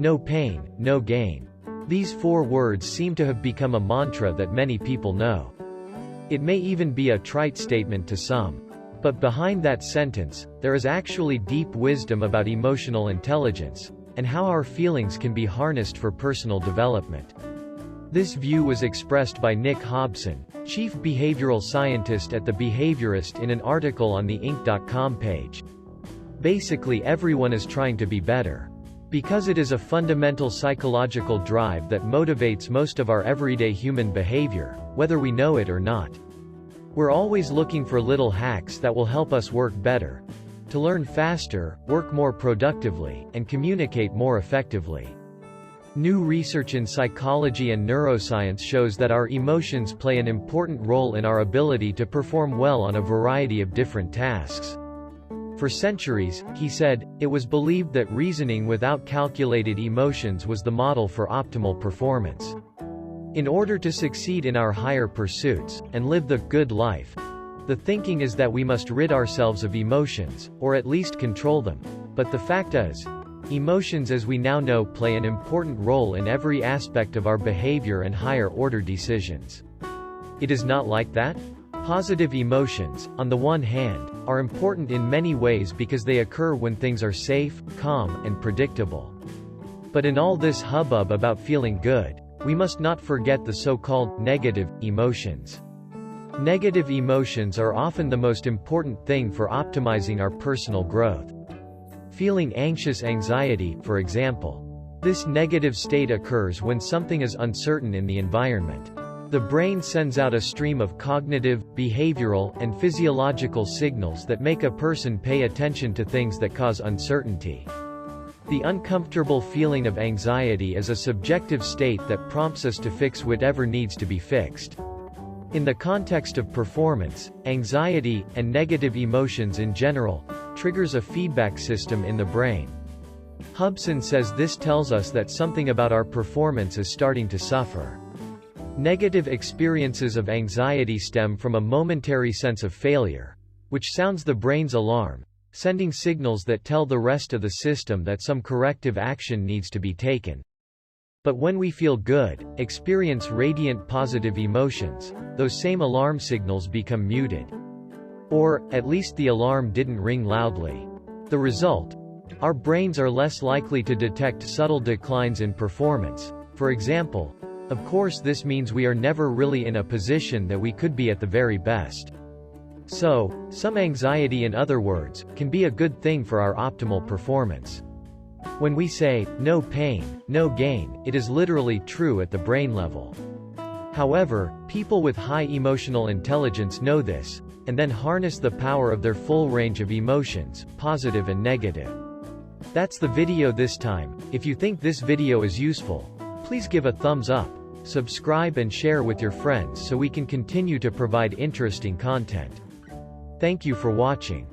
no pain, no gain. These 4 words seem to have become a mantra that many people know. It may even be a trite statement to some. But behind that sentence, there is actually deep wisdom about emotional intelligence, and how our feelings can be harnessed for personal development. This view was expressed by Nick Hobson, chief behavioral scientist at The Behaviorist, in an article on the Inc.com page. Basically, everyone is trying to be better. Because it is a fundamental psychological drive that motivates most of our everyday human behavior, whether we know it or not. We're always looking for little hacks that will help us work better, to learn faster, work more productively, and communicate more effectively. New research in psychology and neuroscience shows that our emotions play an important role in our ability to perform well on a variety of different tasks. For centuries, he said, it was believed that reasoning without calculated emotions was the model for optimal performance. In order to succeed in our higher pursuits, and live the good life, the thinking is that we must rid ourselves of emotions, or at least control them. But the fact is, emotions as we now know play an important role in every aspect of our behavior and higher-order decisions. It is not like that? Positive emotions, on the one hand, are important in many ways because they occur when things are safe, calm, and predictable. But in all this hubbub about feeling good, we must not forget the so-called negative emotions. Negative emotions are often the most important thing for optimizing our personal growth. Feeling anxious anxiety, for example. This negative state occurs when something is uncertain in the environment. The brain sends out a stream of cognitive, behavioral, and physiological signals that make a person pay attention to things that cause uncertainty. The uncomfortable feeling of anxiety is a subjective state that prompts us to fix whatever needs to be fixed. In the context of performance, anxiety, and negative emotions in general, triggers a feedback system in the brain. Hobson says this tells us that something about our performance is starting to suffer. Negative experiences of anxiety stem from a momentary sense of failure, which sounds the brain's alarm, sending signals that tell the rest of the system that some corrective action needs to be taken. But when we feel good, experience radiant positive emotions, those same alarm signals become muted. Or, at least the alarm didn't ring loudly. The result? Our brains are less likely to detect subtle declines in performance. For example, of course this means we are never really in a position that we could be at the very best. So, some anxiety, in other words, can be a good thing for our optimal performance. When we say, no pain, no gain, it is literally true at the brain level. However, people with high emotional intelligence know this, and then harness the power of their full range of emotions, positive and negative. That's the video this time. If you think this video is useful, please give a thumbs up, subscribe and share with your friends so we can continue to provide interesting content. Thank you for watching.